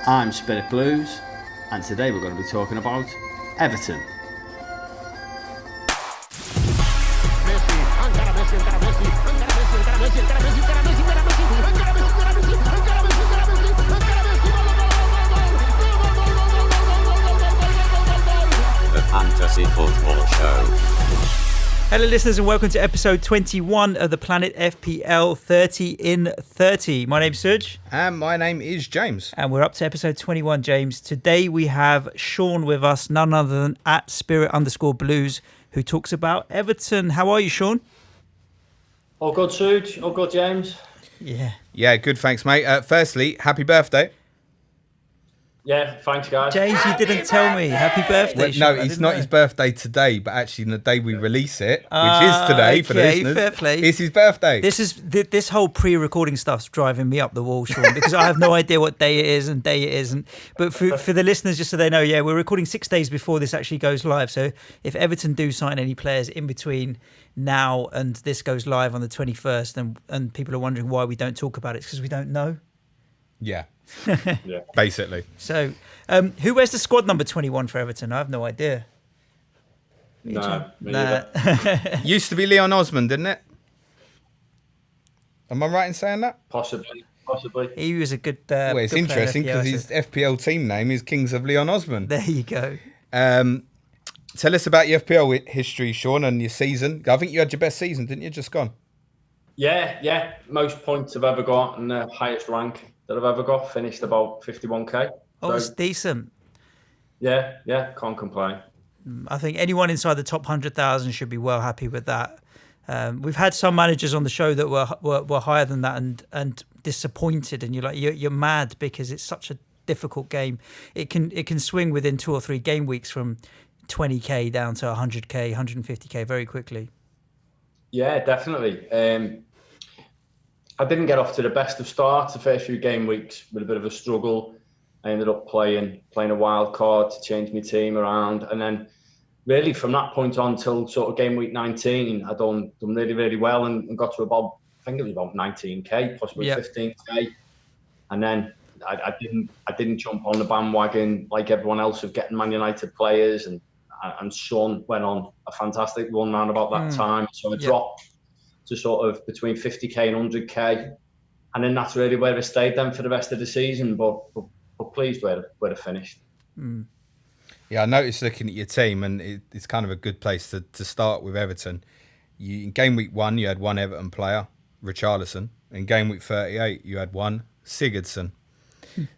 I'm Spirit Blues, and today we're going to be talking about Everton. The Fantasy Football Show. Hello listeners and welcome to episode 21 of the Planet FPL 30 in 30. My name's Suj. And my name is James. And we're up to episode 21, James. Today we have Sean with us, none other than at Spirit_Blues, who talks about Everton. How are you, Sean? All good, Suj. All good, James. Yeah, good, thanks, mate. Firstly, happy birthday. Yeah, thanks, guys. James, you didn't tell me. Happy birthday, Well, Sean. no, it's not his birthday today, but actually the day we release it, which is today for the okay, listeners, fair play. it's his birthday. This whole pre-recording stuff's driving me up the wall, Sean, because I have no idea what day it is and day it isn't. But for the listeners, just so they know, yeah, we're recording 6 days before this actually goes live. So if Everton do sign any players in between now and this goes live on the 21st, and people are wondering why we don't talk about it, it's because we don't know. Yeah, Yeah. basically. So who wears the squad number 21 for Everton? I have no idea. No, me Nah. neither. Used to be Leon Osman, didn't it? Am I right in saying that? Possibly. He was a good Well, it's good player in interesting FPL, because his FPL team name is Kings of Leon Osman. There you go. Tell us about your FPL history, Sean, and your season. I think you had your best season, didn't you? Just gone. Yeah. Most points I've ever got and the highest rank that I've ever got. Finished about 51k. Oh, it's decent. Yeah. Can't complain. I think anyone inside the top 100,000 should be well happy with that. We've had some managers on the show that were higher than that and disappointed, and you're mad because it's such a difficult game. It can swing within 2 or 3 game weeks from 20k down to 100k, 150k very quickly. Yeah, definitely. I didn't get off to the best of starts. The first few game weeks with a bit of a struggle. I ended up playing a wild card to change my team around, and then really from that point on till sort of game week 19, I done really, really well and got to about, I think it was about 19k, possibly 15k, and then I didn't jump on the bandwagon like everyone else of getting Man United players, and Son went on a fantastic run around about that time, so I dropped to sort of between 50k and 100k, and then that's really where I stayed then for the rest of the season. But pleased where I finished. Yeah, I noticed looking at your team, and it's kind of a good place to start with Everton. In game week 1, you had one Everton player, Richarlison. In game week 38, you had one Sigurdsson.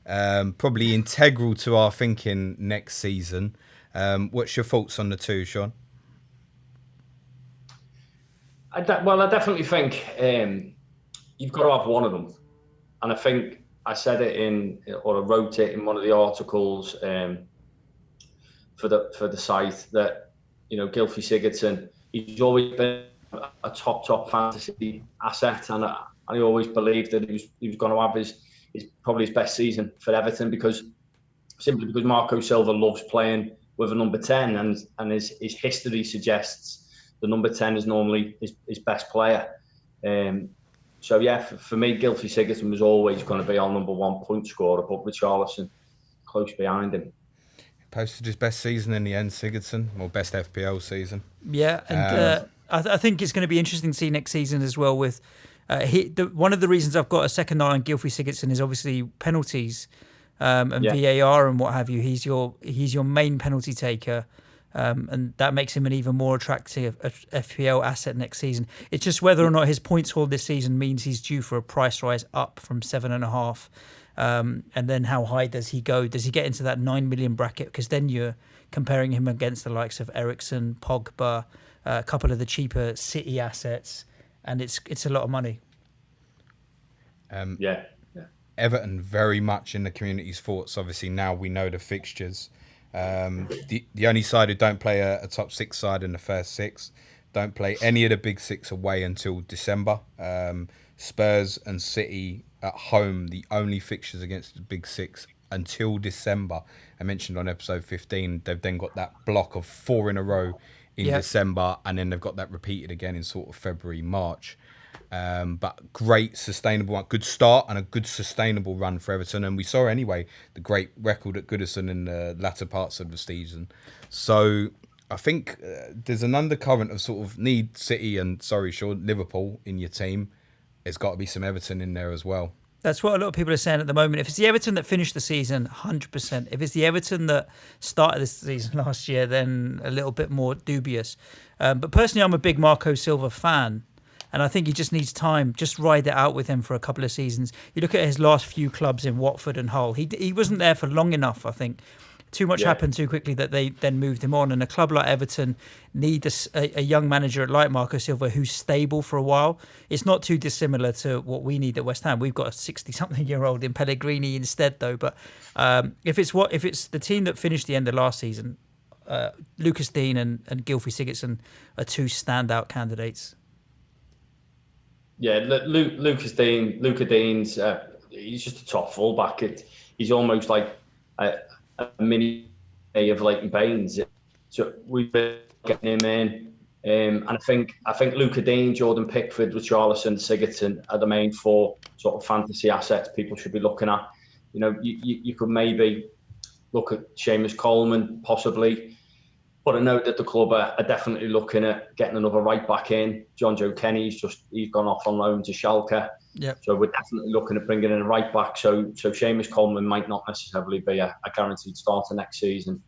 Probably integral to our thinking next season. What's your thoughts on the two, Sean? I definitely think you've got to have one of them, and I think I said it I wrote it in one of the articles for the site that Gylfi Sigurdsson, he's always been a top fantasy asset, and I always believed that he was going to have his probably his best season for Everton because Marco Silva loves playing with a number 10, and his history suggests the number 10 is normally his best player. So yeah, for me, Gylfi Sigurdsson was always going to be our number 1 point scorer, but Richarlison close behind him. Posted his best season in the end, Sigurdsson, or best FPL season. Yeah, and I think it's going to be interesting to see next season as well. With one of the reasons I've got a second eye on Gylfi Sigurdsson is obviously penalties and VAR and what have you. He's your main penalty taker. And that makes him an even more attractive FPL asset next season. It's just whether or not his points haul this season means he's due for a price rise up from 7.5. And then how high does he go? Does he get into that 9 million bracket? Because then you're comparing him against the likes of Eriksen, Pogba, a couple of the cheaper City assets, and it's a lot of money. Everton very much in the community's thoughts. Obviously now we know the fixtures. The only side who don't play a top 6 side in the first 6, don't play any of the big 6 away until December. Spurs and City at home, the only fixtures against the big 6 until December. I mentioned on episode 15, they've then got that block of 4 in a row in December, and then they've got that repeated again in sort of February, March. But great sustainable one, good start and a good sustainable run for Everton. And we saw anyway the great record at Goodison in the latter parts of the season. So I think there's an undercurrent of sort of need City and, Liverpool in your team. There's got to be some Everton in there as well. That's what a lot of people are saying at the moment. If it's the Everton that finished the season, 100%. If it's the Everton that started this season last year, then a little bit more dubious. But personally, I'm a big Marco Silva fan. And I think he just needs time. Just ride it out with him for a couple of seasons. You look at his last few clubs in Watford and Hull. He wasn't there for long enough, I think. Too much happened too quickly that they then moved him on. And a club like Everton need a young manager like Marco Silva who's stable for a while. It's not too dissimilar to what we need at West Ham. We've got a 60-something-year-old in Pellegrini instead, though. But if it's the team that finished the end of last season, Lucas Dean and Gylfi Sigurdsson are two standout candidates. Yeah, Luca Dean's he's just a top fullback. He's almost like a mini of Leighton Baines. So we've been getting him in, and I think Luca Dean, Jordan Pickford, Richarlison, Sigurdsson are the main four sort of fantasy assets people should be looking at. You know, you could maybe look at Seamus Coleman possibly. But I know that the club are definitely looking at getting another right back in. John Joe Kenny's he's gone off on loan to Schalke. Yep. So we're definitely looking at bringing in a right back. So Seamus Coleman might not necessarily be a guaranteed starter next season.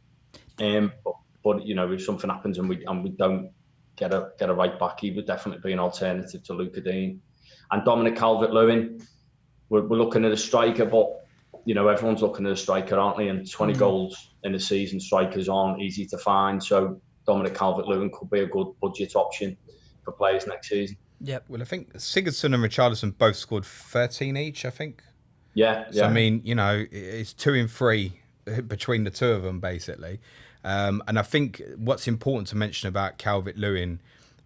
But you know, if something happens and we don't get a right back, he would definitely be an alternative to Luca Dean. And Dominic Calvert-Lewin, we're looking at a striker, but you know, everyone's looking at a striker, aren't they? And 20 goals in a season, strikers aren't easy to find. So Dominic Calvert-Lewin could be a good budget option for players next season. Yep. Well, I think Sigurdsson and Richarlison both scored 13 each, I think. Yeah. So, I mean, you know, it's 2 and 3 between the two of them, basically. And I think what's important to mention about Calvert-Lewin,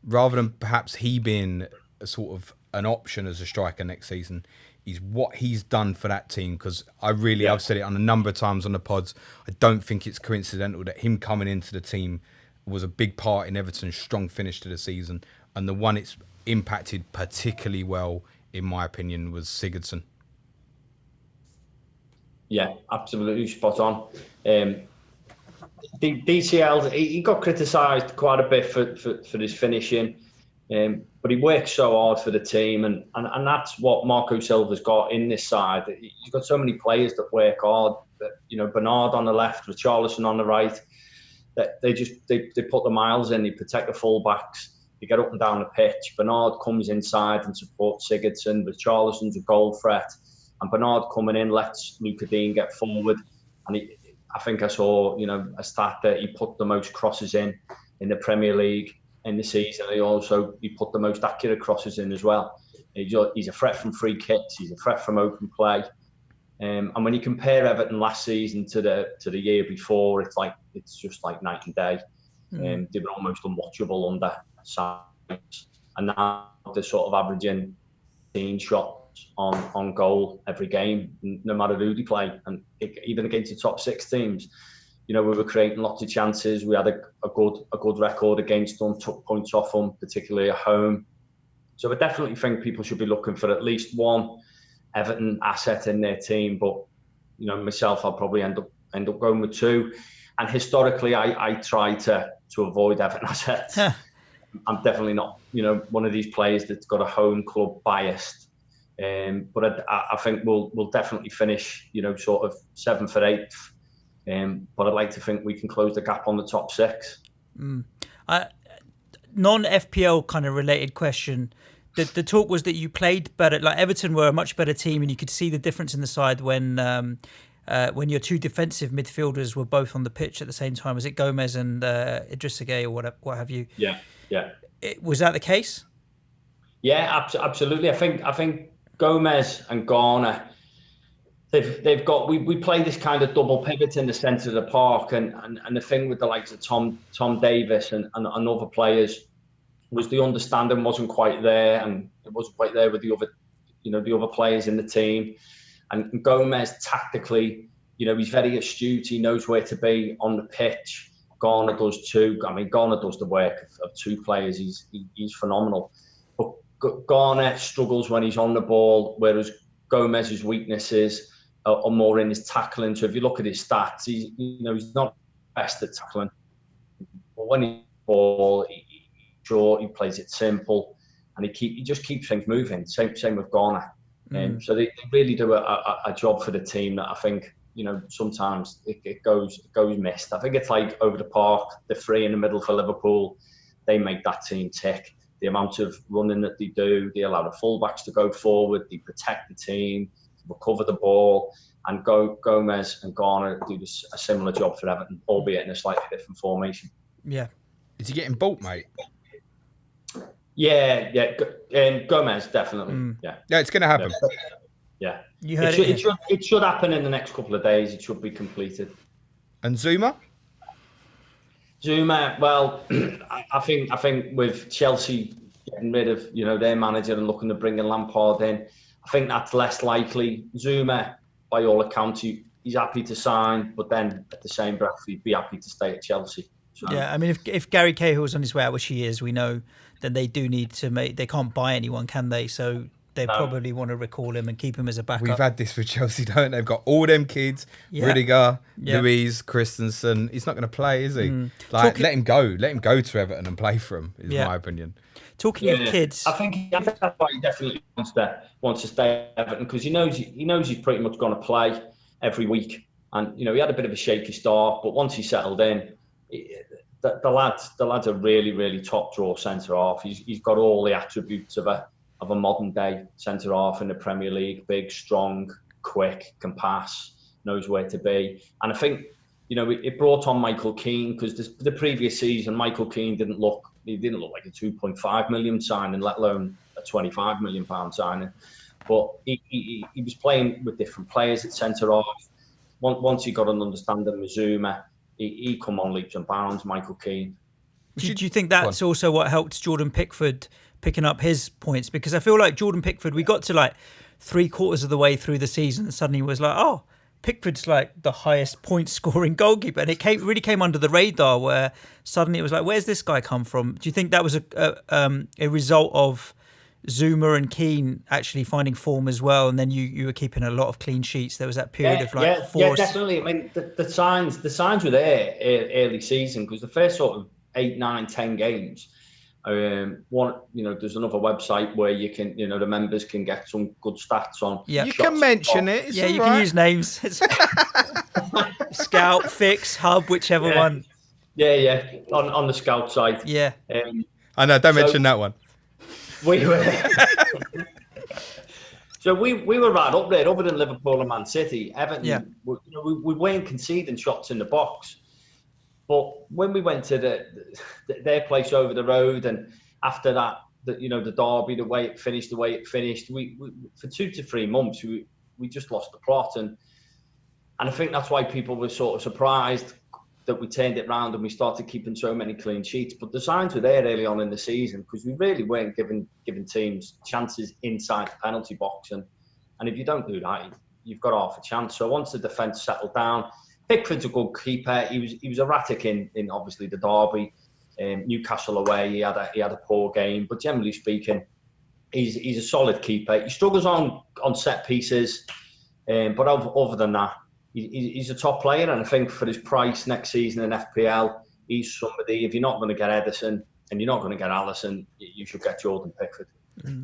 rather than perhaps he being a sort of an option as a striker next season, is what he's done for that team. Because I've said it on a number of times on the pods, I don't think it's coincidental that him coming into the team was a big part in Everton's strong finish to the season. And the one it's impacted particularly well, in my opinion, was Sigurdsson. Yeah, absolutely spot on. DCL, he got criticised quite a bit for his finishing. But he works so hard for the team, and that's what Marco Silva's got in this side. He's got so many players that work hard. That, you know, Bernard on the left, Richarlison on the right. That they put the miles in. They protect the fullbacks. They get up and down the pitch. Bernard comes inside and supports Sigurdsson. Richarlison's a goal threat, and Bernard coming in lets Luca Dean get forward. And I think I saw, you know, a stat that he put the most crosses in the Premier League in the season. He put the most accurate crosses in as well. He's a threat from free kicks. He's a threat from open play. And when you compare Everton last season to the year before, it's just like night and day. They were almost unwatchable under Sainz. And now they're sort of averaging 15 shots on goal every game, no matter who they play, and even against the top 6 teams. You know, we were creating lots of chances. We had a good record against them, took points off them, particularly at home. So I definitely think people should be looking for at least one Everton asset in their team. But, you know, myself, I'll probably end up going with 2. And historically, I try to avoid Everton assets. I'm definitely not, you know, one of these players that's got a home club biased. But I think we'll definitely finish, you know, sort of 7th or 8th. But I'd like to think we can close the gap on the top 6. Non-FPL kind of related question. The talk was that you played better. Like Everton were a much better team, and you could see the difference in the side when your 2 defensive midfielders were both on the pitch at the same time. Was it Gomez and Idrissa Gueye or what have you? Yeah. Was that the case? Yeah, absolutely. I think Gomez and Garner. They've got we play this kind of double pivot in the centre of the park, and the thing with the likes of Tom Davis and other players was the understanding wasn't quite there, and it wasn't quite there with the other players in the team. And Gomez tactically, you know, he's very astute. He knows where to be on the pitch. Garner does too. I mean, Garner does the work of 2 players. He's phenomenal. But Garner struggles when he's on the ball, whereas Gomez's weaknesses are more in his tackling. So if you look at his stats, he's not best at tackling. But when he's ball, he's short, he plays it simple, and he just keeps things moving. Same with Garner. So they really do a job for the team that I think, sometimes it goes missed. I think it's like over the park, the three in the middle for Liverpool, they make that team tick. The amount of running that they do, they allow the fullbacks to go forward, they protect the team, recover the ball, and Gomez and Garner do a similar job for Everton, albeit in a slightly different formation. Yeah. Is he getting bought, mate? Yeah. Gomez, definitely. Yeah, it's going to happen. Yeah. You heard it should happen in the next couple of days. It should be completed. And Zuma, well, I think with Chelsea getting rid of their manager and looking to bring in Lampard in, I think that's less likely. Zuma, by all accounts, he's happy to sign, but then at the same breath, he'd be happy to stay at Chelsea. So, yeah, I mean, if Gary Cahill's on his way out, which he is, we know, then they do need to they can't buy anyone, can they? So they probably want to recall him and keep him as a backup. we've had this with Chelsea, don't they? They've got all them kids, Rudiger, Luiz, Christensen. He's not going to play, is he? Let him go. Let him go to Everton and play for him, is my opinion. Talking of kids, I think that's why he definitely wants to stay at Everton, because he knows he's pretty much going to play every week. And he had a bit of a shaky start, but once he settled in, the lad's a really, really top draw centre half. He's got all the attributes of a modern day centre half in the Premier League: big, strong, quick, can pass, knows where to be. And I think it brought on Michael Keane, because the previous season Michael Keane didn't look like a 2.5 million signing, let alone a 25 million pound signing. But he was playing with different players at centre half. Once he got an understanding with Zuma, he come on leaps and bounds, Michael Keane. do you think that's also what helped Jordan Pickford picking up his points? Because I feel like Jordan Pickford, we got to like 3/4 of the way through the season and suddenly was like, oh, Pickford's like the highest point scoring goalkeeper, and it really came under the radar, where suddenly it was like, where's this guy come from? Do you think that was a result of Zuma and Keane actually finding form as well, and then you were keeping a lot of clean sheets? There was that period of like force. Yeah, definitely. I mean, the signs were there early season, because the first sort of 8, 9, 10 games. There's another website where you can, the members can get some good stats on. Yeah, you can mention it. It's you can use names. Scout, Fix, Hub, whichever one. Yeah, on the Scout site. Yeah. I know. Don't mention that one. We were. So we were right up there, other than Liverpool and Man City. Everton. Yeah. We weren't conceding shots in the box. But when we went to their place over the road, and after that, the derby, the way it finished, we for 2 to 3 months we just lost the plot, and I think that's why people were sort of surprised that we turned it round and we started keeping so many clean sheets. But the signs were there early on in the season, because we really weren't giving teams chances inside the penalty box, and if you don't do that, you've got half a chance. So once the defence settled down, Pickford's a good keeper. He was erratic in obviously the derby, Newcastle away. He had a poor game, but generally speaking, he's a solid keeper. He struggles on set pieces, but other than that, he's a top player. And I think for his price next season in FPL, he's somebody. If you're not going to get Ederson and you're not going to get Alisson, you should get Jordan Pickford.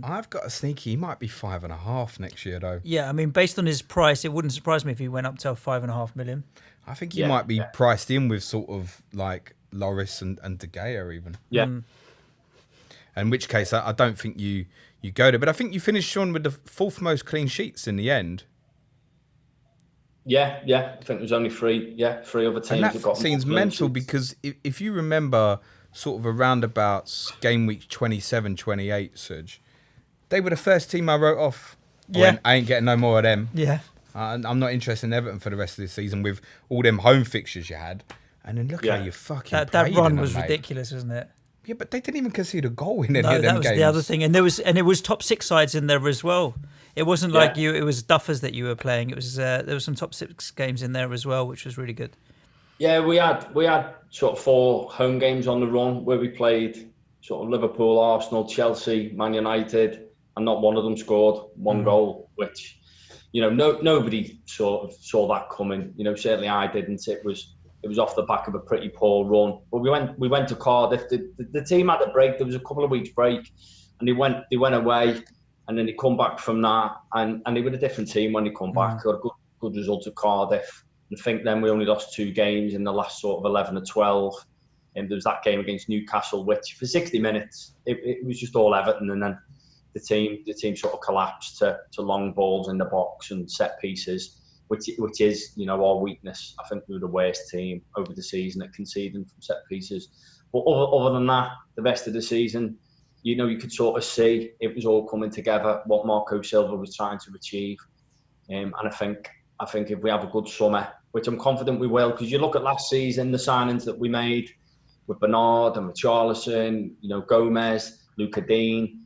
I've got a sneaky. He might be 5.5 next year, though. Yeah, I mean, based on his price, it wouldn't surprise me if he went up to 5.5 million. I think he might be priced in with sort of like Loris and De Gea even. Yeah. In which case, I don't think you go there. But I think you finished, Sean, with the 4th most clean sheets in the end. Yeah. I think there's only 3 other teams. And that seems mental, because if you remember sort of around about game week 27, 28, Serge, they were the first team I wrote off. I ain't getting no more of them. Yeah. I'm not interested in Everton for the rest of the season with all them home fixtures you had. And then look how you fucking that run was ridiculous, wasn't it? Yeah, but they didn't even concede a goal in any of them games. That was the other thing. And it was top 6 sides in there as well. It wasn't like it was duffers that you were playing. It was there was some top 6 games in there as well, which was really good. Yeah, we had sort of 4 home games on the run where we played sort of Liverpool, Arsenal, Chelsea, Man United, and not one of them scored one goal, which, nobody sort of saw that coming. Certainly I didn't. It was off the back of a pretty poor run. But we went to Cardiff. The team had a break. There was a couple of weeks break, and they went away, and then they come back from that, and they were a different team when they come back. Got a good result at Cardiff. And I think then we only lost 2 games in the last sort of 11 or 12. And there was that game against Newcastle, which for 60 minutes it was just all Everton, and then the team sort of collapsed to long balls in the box and set pieces, which is our weakness. I think we were the worst team over the season at conceding from set pieces. But other than that, the rest of the season, you could sort of see it was all coming together, what Marco Silva was trying to achieve. And I think if we have a good summer, which I'm confident we will, because you look at last season, the signings that we made with Bernard and Richarlison, Gomez, Luca Dean,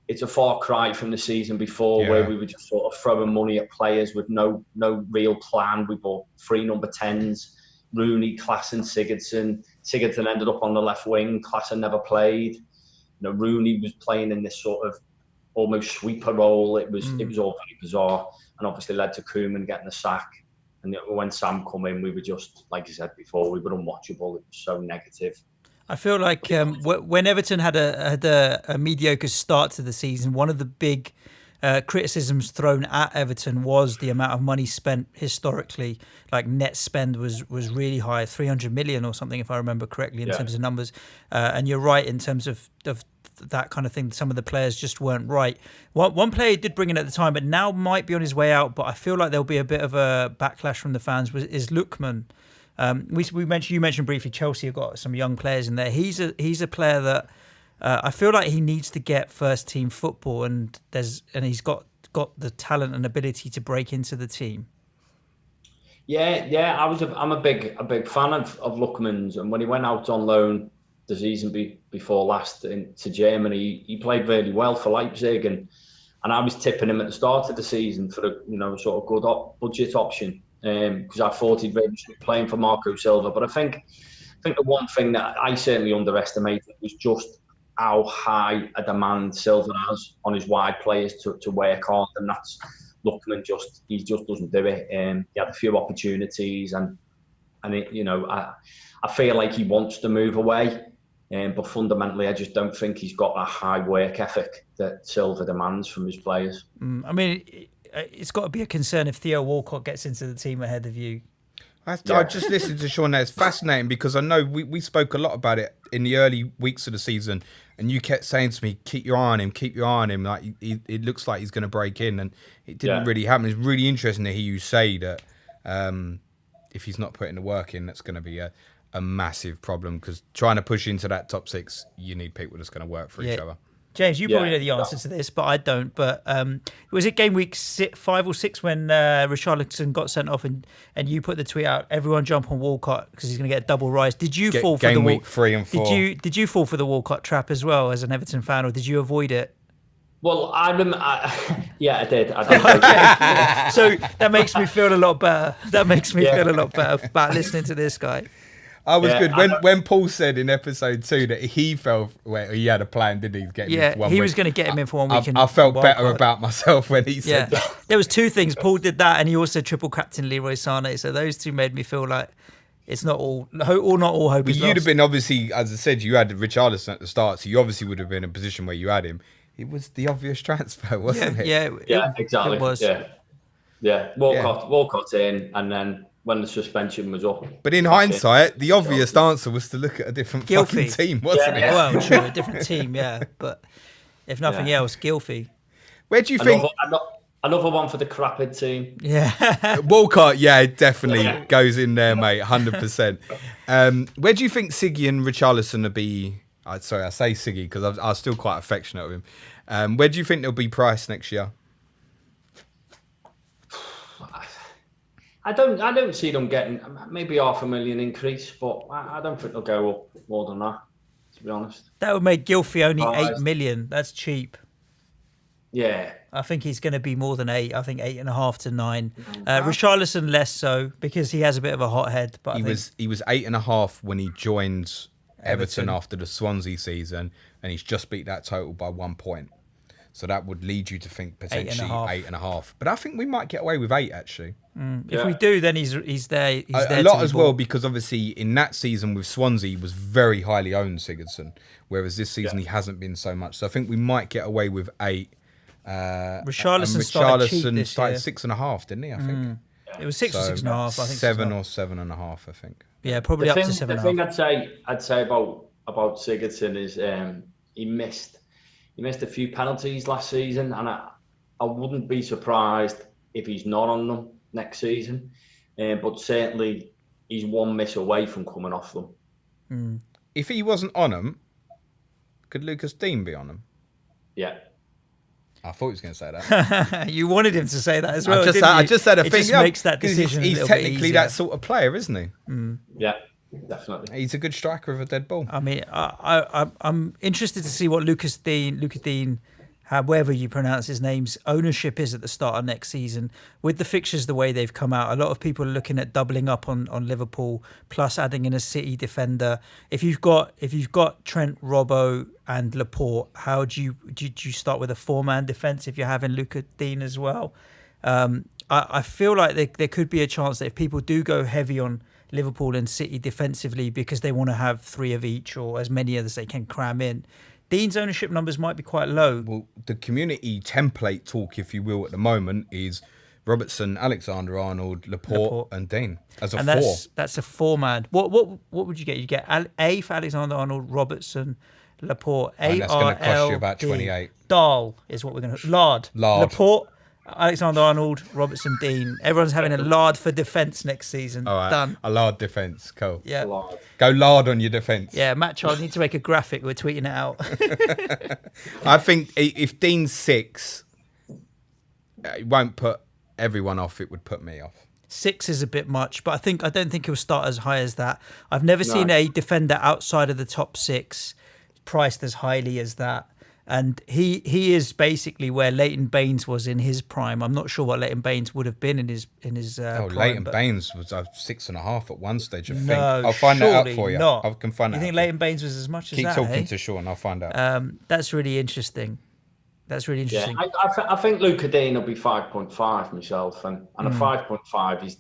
it's a far cry from the season before where we were just sort of throwing money at players with no real plan. We bought 3 number 10s, Rooney, Klassen, Sigurdsson. Sigurdsson ended up on the left wing. Klassen never played. Rooney was playing in this sort of almost sweeper role. It was all very bizarre, and obviously led to Koeman getting the sack. And when Sam come in, we were just, like you said before, we were unwatchable. It was so negative. I feel like when Everton had a mediocre start to the season, one of the big criticisms thrown at Everton was the amount of money spent historically. Like net spend was really high, 300 million or something, if I remember correctly, in terms of numbers. And you're right in terms of that kind of thing. Some of the players just weren't right. One player did bring in at the time, but now might be on his way out. But I feel like there'll be a bit of a backlash from the fans. Is Lookman? You mentioned briefly Chelsea have got some young players in there. He's a player that I feel like he needs to get first team football, and he's got the talent and ability to break into the team. Yeah. I'm a big fan of Lookman's, and when he went out on loan the season before last to Germany, he played really well for Leipzig, and I was tipping him at the start of the season for a sort of good budget option, because I thought he'd really be playing for Marco Silva. But I think the one thing that I certainly underestimated was just how high a demand Silva has on his wide players to work hard, and that's Lookman he just doesn't do it. He had a few opportunities, and I feel like he wants to move away. But fundamentally, I just don't think he's got that high work ethic that Silva demands from his players. I mean, it's got to be a concern if Theo Walcott gets into the team ahead of you. I just listened to Sean there. It's fascinating because I know we spoke a lot about it in the early weeks of the season, and you kept saying to me, keep your eye on him. Like it looks like he's going to break in, and it didn't really happen. It's really interesting to hear you say that if he's not putting the work in, that's going to be a massive problem, because trying to push into that top 6, you need people that's going to work for each other. James, you probably know the answer to this, but I don't. But was it game week 5 or 6 when Richarlison got sent off, and you put the tweet out, everyone jump on Walcott because he's going to get a double rise? Did you fall for game week 3 and 4? Did you fall for the Walcott trap as well as an Everton fan, or did you avoid it? Well, I did. Okay. So that makes me feel a lot better. Feel a lot better about listening to this guy. I was good when Paul said in episode 2 that he felt he had a plan, didn't he? Get him for 1 week. He was going to get him in for 1 week. I felt better about myself when he said that. There was 2 things. Paul did that, and he also triple captain Leroy Sané. So those 2 made me feel like it's not all hope But is you'd lost. have been, obviously, as I said, you had Richarlison at the start, so you obviously would have been in a position where you had him. It was the obvious transfer, wasn't it? Yeah, exactly. It was. Yeah. Walcott in, and then when the suspension was up. But in hindsight, the obvious answer was to look at a different fucking team, wasn't it? Well, true, a different team, but if nothing else, Gylfi. Where do you think... Another one for the crapid team. Yeah. Walcott, definitely goes in there, mate, 100%. Where do you think Siggy and Richarlison will be... Sorry, I say Siggy because I was still quite affectionate of him. Where do you think they'll be priced next year? I don't see them getting maybe $500,000 increase, but I don't think they'll go up more than that, to be honest. That would make Gylfi only 8 million. That's cheap. Yeah. I think he's going to be more than 8. I think 8.5 to 9. Richarlison less so because he has a bit of a hot head. But he was 8.5 when he joined Everton after the Swansea season, and he's just beat that total by 1 point. So that would lead you to think potentially 8.5. But I think we might get away with 8 actually. If we do, then he's there. He's there a lot to be as well, bought. because obviously in that season with Swansea he was very highly owned, Sigurdsson, whereas this season he hasn't been so much. So I think we might get away with 8. Richarlison started cheap this started year. 6.5, didn't he? I think It was 6 or 6.5. I think 7 or 7.5. I think. Yeah, probably up to 7.5. The thing I'd say about Sigurdsson is he missed a few penalties last season, and I wouldn't be surprised if he's not on them next season. But certainly he's one miss away from coming off them. If he wasn't on them, could Lucas Dean be on them? Yeah. I thought he was going to say that. You wanted him to say that as well. I just said a it thing. Just makes that decision. He's technically that sort of player, isn't he? Yeah, definitely. He's a good striker of a dead ball. I mean, I'm interested to see what Luca Dean, however you pronounce his name's ownership is at the start of next season. With the fixtures the way they've come out, a lot of people are looking at doubling up on Liverpool, plus adding in a City defender. If you've got Trent, Robbo, and Laporte, how do you start with a 4-man defence if you're having Luca Dean as well? I feel like there could be a chance that if people do go heavy on Liverpool and City defensively because they want to have 3 of each or as many as they can cram in, Dean's ownership numbers might be quite low. Well, the community template talk, if you will, at the moment is Robertson, Alexander-Arnold, Laporte, and Dean as a 4. That's a 4-man. What would you get? You get A for Alexander-Arnold, Robertson, Laporte. And that's going to cost you about 28. Dahl is what we're going to... Lard. Laporte, Alexander-Arnold, Robertson, Dean. Everyone's having a Lard for defence next season. All right. Done. A Lard defence. Cool. Yeah. Go Lard on your defence. Yeah, Matt Child need to make a graphic. We're tweeting it out. I think if Dean's 6, it won't put everyone off. It would put me off. 6 is a bit much, but I don't think he'll start as high as that. I've never seen a defender outside of the top 6 priced as highly as that. And he is basically where Leighton Baines was in his prime. I'm not sure what Leighton Baines would have been in his prime. Leighton Baines was 6.5 at one stage, I think. No, I'll find that out for you. Not. I can find that. You think out Leighton Baines was as much as that? Keep talking to Sean. I'll find out. That's really interesting. Yeah, I think Luca Dean will be 5.5 myself, and a 5.5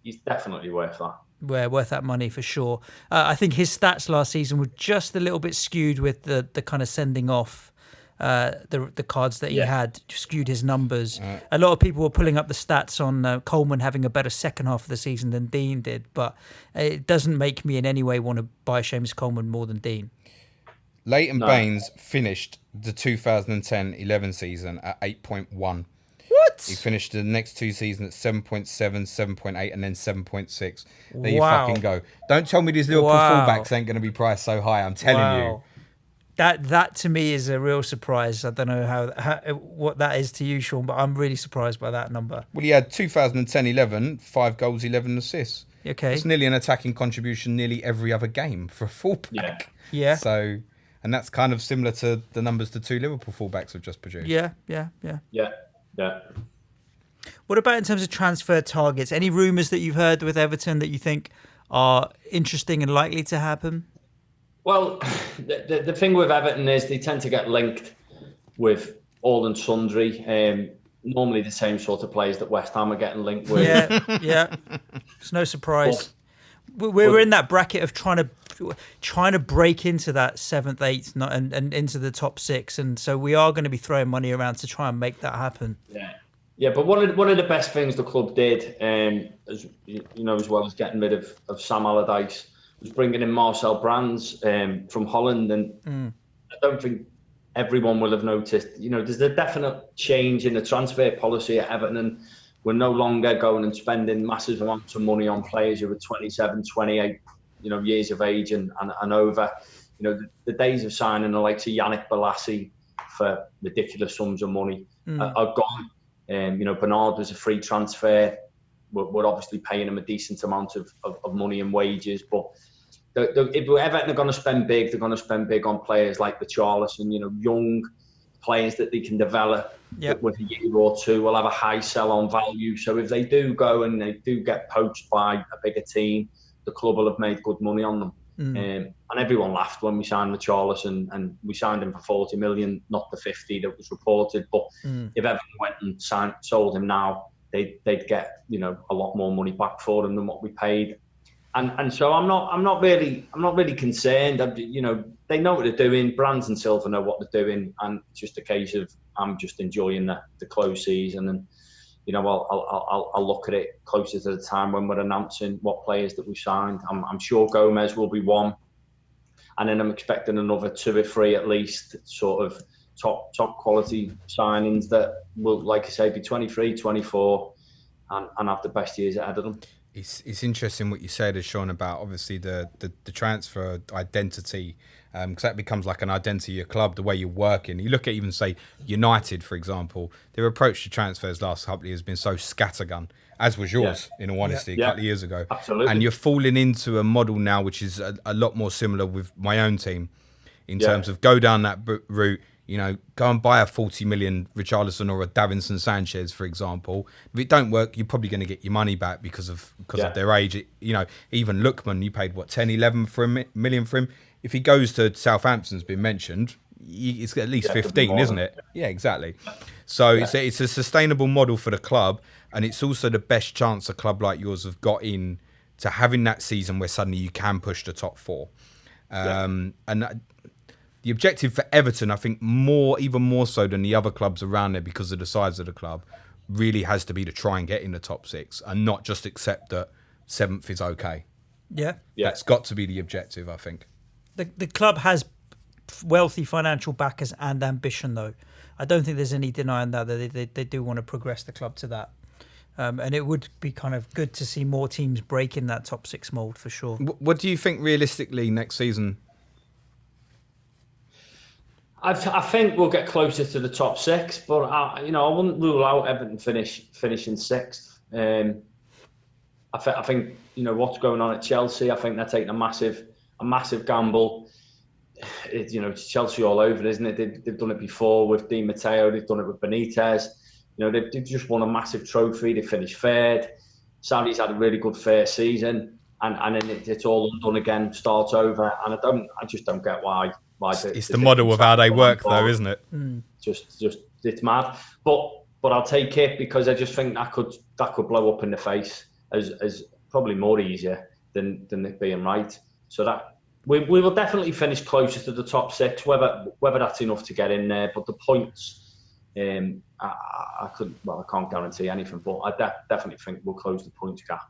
he's definitely worth that. We're worth that money for sure. I think his stats last season were just a little bit skewed with the kind of sending off. The cards that he had skewed his numbers. A lot of people were pulling up the stats on Coleman having a better second half of the season than Dean did, but it doesn't make me in any way want to buy Seamus Coleman more than Dean. Leighton Baines finished the 2010-11 season at 8.1. What? He finished the next 2 seasons at 7.7, 7.8, and then 7.6. There you fucking go. Don't tell me these Liverpool fullbacks ain't going to be priced so high. I'm telling you. That to me is a real surprise. I don't know how what that is to you, Sean, but I'm really surprised by that number. Well, he had 2010-11, 5 goals, 11 assists. Okay. It's nearly an attacking contribution nearly every other game for a fullback. Yeah. So, and that's kind of similar to the numbers the 2 Liverpool fullbacks have just produced. Yeah. What about in terms of transfer targets? Any rumours that you've heard with Everton that you think are interesting and likely to happen? Well, the thing with Everton is they tend to get linked with all and sundry. Normally the same sort of players that West Ham are getting linked with. Yeah. It's no surprise. We're in that bracket of trying to break into that 7th, 8th, and into the top 6, and so we are going to be throwing money around to try and make that happen. Yeah. But one of the best things the club did, as well as getting rid of Sam Allardyce, was bringing in Marcel Brands from Holland, and I don't think everyone will have noticed. There's a definite change in the transfer policy at Everton, and we're no longer going and spending massive amounts of money on players who are 27, 28, years of age and over. The days of signing the likes of Yannick Bolasie for ridiculous sums of money are gone. Bernard was a free transfer. We're obviously paying him a decent amount of money and wages, but if Everton are going to spend big, they're going to spend big on players like the Richarlison, young players that they can develop with a year or 2 will have a high sell-on value. So if they do go and they do get poached by a bigger team, the club will have made good money on them. And everyone laughed when we signed Richarlison, and we signed him for 40 million, not the 50 that was reported. But if Everton went and sold him now, they'd get a lot more money back for him than what we paid. And so I'm not really concerned. They know what they're doing. Brands and Silva know what they're doing, and it's just a case of I'm just enjoying the close season, and I'll look at it closer to the time when we're announcing what players that we signed. I'm sure Gomez will be one, and then I'm expecting another 2 or 3 at least, sort of top quality signings that will, like I say, be 23, 24, and have the best years ahead of them. It's interesting what you said, Sean, about obviously the transfer identity, because that becomes like an identity of your club, the way you're working. You look at even, say, United, for example, their approach to transfers last couple of years has been so scattergun, as was yours, in all honesty, a couple of years ago. Absolutely. And you're falling into a model now which is a lot more similar with my own team in terms of go down that route. Go and buy a 40 million Richarlison or a Davinson Sanchez, for example. If it don't work, you're probably going to get your money back because of their age. Even Lookman, you paid 10, 11 million for him. If he goes to Southampton's been mentioned, it's at least 15, isn't it? Yeah, exactly. So it's a sustainable model for the club, and it's also the best chance a club like yours have got in to having that season where suddenly you can push the top 4. And the objective for Everton, I think, even more so than the other clubs around there because of the size of the club, really has to be to try and get in the top 6 and not just accept that 7th is okay. Yeah. That's got to be the objective, I think. The club has wealthy financial backers and ambition, though. I don't think there's any denying that they do want to progress the club to that. And it would be kind of good to see more teams break in that top 6 mould for sure. What do you think realistically next season? I think we'll get closer to the top 6, but I wouldn't rule out Everton finishing 6th. I think what's going on at Chelsea. I think they're taking a massive gamble. It's Chelsea all over, isn't it? They've done it before with Di Matteo. They've done it with Benitez. They've just won a massive trophy. They finished 3rd. Sarri's had a really good first season, and then it's all undone again, starts over. And I just don't get why. It's the model of how they work, though, isn't it? Just it's mad. But I'll take it because I just think that could blow up in the face as probably more easier than it being right. So that we will definitely finish closer to the top 6, whether that's enough to get in there. But the points, I can't guarantee anything, but I definitely think we'll close the points gap.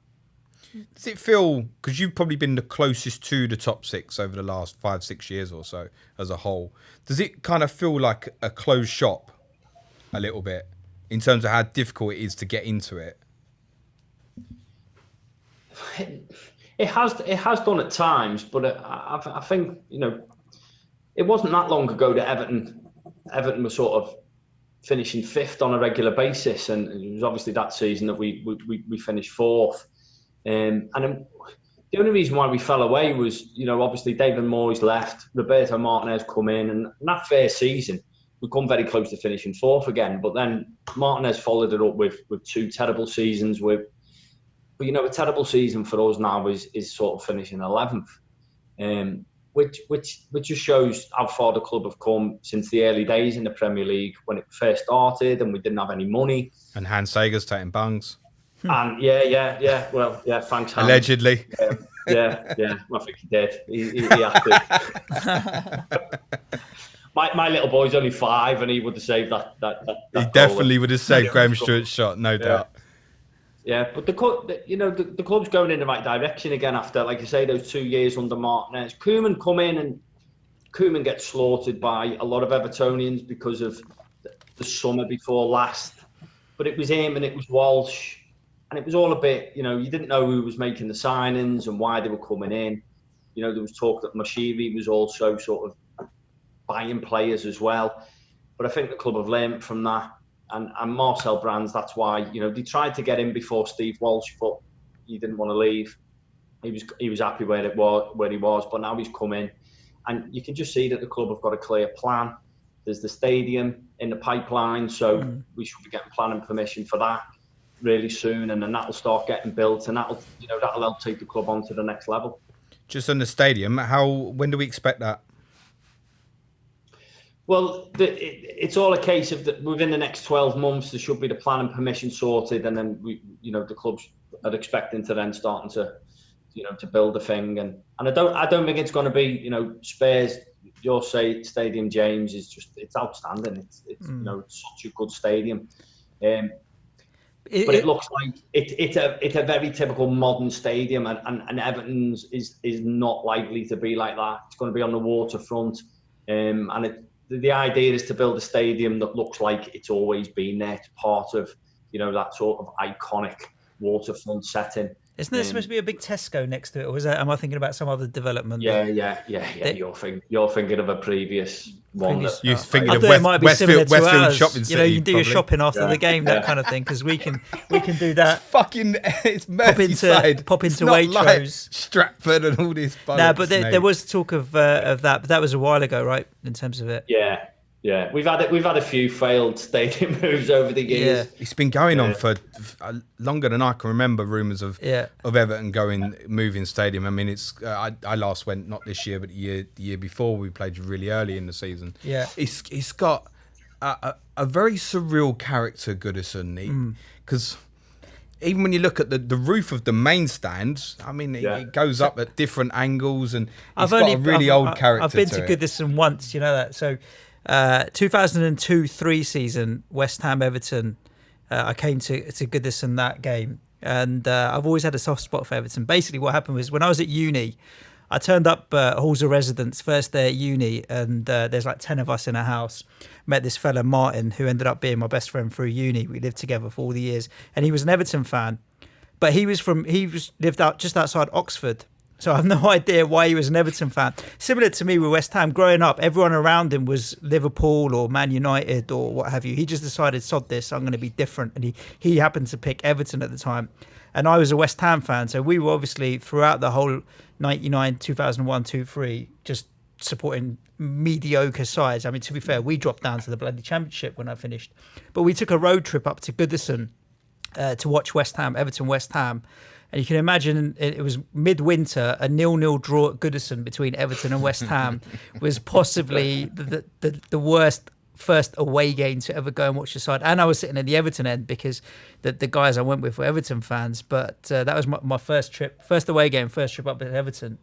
Does it feel, because you've probably been the closest to the top 6 over the last 5-6 years or so as a whole, does it kind of feel like a closed shop a little bit in terms of how difficult it is to get into it? It has done at times, but I think it wasn't that long ago that Everton was sort of finishing 5th on a regular basis, and it was obviously that season that we finished 4th. And the only reason why we fell away was, obviously David Moyes left, Roberto Martinez come in, and that first season we come very close to finishing 4th again. But then Martinez followed it up with 2 terrible seasons. But a terrible season for us now is sort of finishing 11th, which just shows how far the club have come since the early days in the Premier League when it first started, and we didn't have any money. And Hans Sager's taking bungs. And yeah. Well, yeah. Thanks, Hans. Allegedly. Yeah. I think he did. He had to. My little boy's only 5, and he would have saved that he definitely would have saved Graham Stewart's shot, no doubt. Yeah, but the club's going in the right direction again after, like I say, those 2 years under Martinez. Koeman come in, and Koeman gets slaughtered by a lot of Evertonians because of the summer before last. But it was him and it was Walsh. And it was all a bit, you didn't know who was making the signings and why they were coming in. There was talk that Moshiri was also sort of buying players as well. But I think the club have learned from that. And Marcel Brands, that's why, they tried to get in before Steve Walsh, but he didn't want to leave. He was happy where he was, but now he's come in. And you can just see that the club have got a clear plan. There's the stadium in the pipeline, so we should be getting planning permission for that really soon, and then that'll start getting built, and that'll help take the club on to the next level. Just on the stadium, when do we expect that? Well, it's all a case of that within the next 12 months there should be the plan and permission sorted, and then the clubs are expecting to then starting to, to build a thing, and I don't think it's going to be, Spurs. Your stadium, James, it's outstanding. It's it's such a good stadium. But it looks like it's a very typical modern stadium, and Everton's is not likely to be like that. It's going to be on the waterfront, and the idea is to build a stadium that looks like it's always been there. It's part of that sort of iconic waterfront setting. Isn't there supposed to be a big Tesco next to it, or am I thinking about some other development? Yeah. You're thinking of a previous one. You're thinking of it might be similar to ours. Shopping City. You can do your shopping after the game, that kind of thing, because we can do that. It's Merseyside. Pop into Waitrose, like Stratford, and all this. No, but there was talk of that, but that was a while ago, right? In terms of it. Yeah, we've had a few failed stadium moves over the years. Yeah. It's been going on for longer than I can remember. Rumours of Everton moving stadium. I mean, it's I last went not this year, but the year before. We played really early in the season. Yeah, it's got a very surreal character, Goodison, because even when you look at the roof of the main stand, I mean, it goes up at different angles, and it's got a really old character. I've been to Goodison once, you know that. So 2002-03 season, West Ham Everton. I came to Goodison that game, and I've always had a soft spot for Everton. Basically, what happened was when I was at uni, I turned up halls of residence first day at uni, and there's like 10 of us in a house. Met this fella Martin, who ended up being my best friend through uni. We lived together for all the years, and he was an Everton fan, but he lived out just outside Oxford. So I have no idea why he was an Everton fan. Similar to me with West Ham, growing up, everyone around him was Liverpool or Man United or what have you. He just decided, sod this, I'm going to be different. And he happened to pick Everton at the time. And I was a West Ham fan. So we were obviously, throughout the whole 99, 2001, 2003, just supporting mediocre sides. I mean, to be fair, we dropped down to the bloody Championship when I finished. But we took a road trip up to Goodison to watch West Ham, Everton-West Ham. And you can imagine it was midwinter, a 0-0 draw at Goodison between Everton and West Ham was possibly the worst first away game to ever go and watch the side. And I was sitting at the Everton end because the guys I went with were Everton fans. But that was my first away game, first trip up at Everton.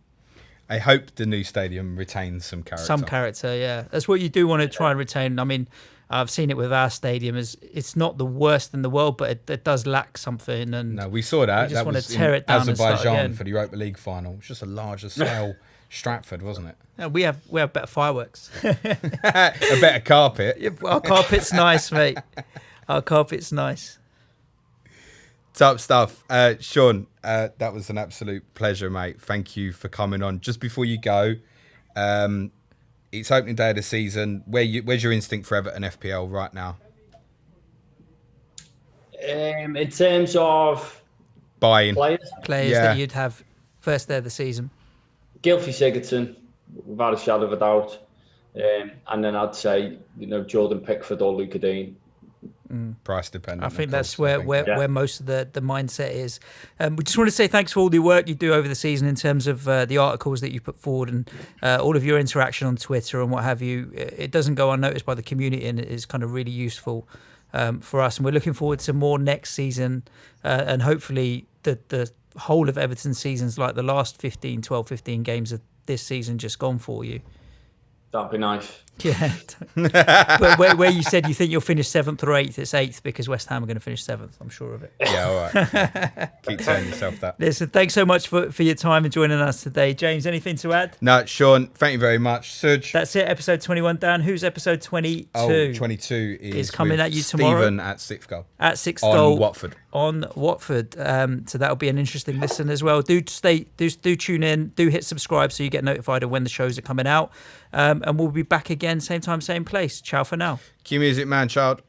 I hope the new stadium retains some character. Some character, yeah. That's what you do want to try and retain. I mean, I've seen it with our stadium. It's not the worst in the world, but it does lack something. And no, we saw that. We just that want was to tear it down Azerbaijan for the Europa League final. It was just a larger scale Stratford, wasn't it? Yeah, we have better fireworks. A better carpet. Yeah, our carpet's nice, mate. Our carpet's nice. Top stuff. Sean, that was an absolute pleasure, mate. Thank you for coming on. Just before you go, it's opening day of the season. Where's your instinct for Everton FPL right now? In terms of buying players that you'd have first day of the season, Gylfi Sigurdsson, without a shadow of a doubt, and then I'd say Jordan Pickford or Luka Dean. Price dependent. I think that's where most of the mindset is. We just want to say thanks for all the work you do over the season in terms of the articles that you put forward and all of your interaction on Twitter and what have you. It doesn't go unnoticed by the community, and it is kind of really useful for us. And we're looking forward to more next season, and hopefully the whole of Everton seasons, like the last 12, 15 games of this season, just gone for you. That'd be nice. Yeah. But where you said you think you'll finish 7th or 8th, it's 8th because West Ham are going to finish 7th. I'm sure of it. Yeah, all right. Keep telling yourself that. Listen, thanks so much for your time and joining us today. James, anything to add? No, Sean, thank you very much. Serge. That's it, episode 21 down. Who's episode 22? Oh, 22 is coming at you tomorrow. Stephen at 6th goal. At 6th goal. On Watford. So that'll be an interesting listen as well. Do tune in. Do hit subscribe so you get notified of when the shows are coming out. And we'll be back again, same time, same place. Ciao for now. Cue music, man, child.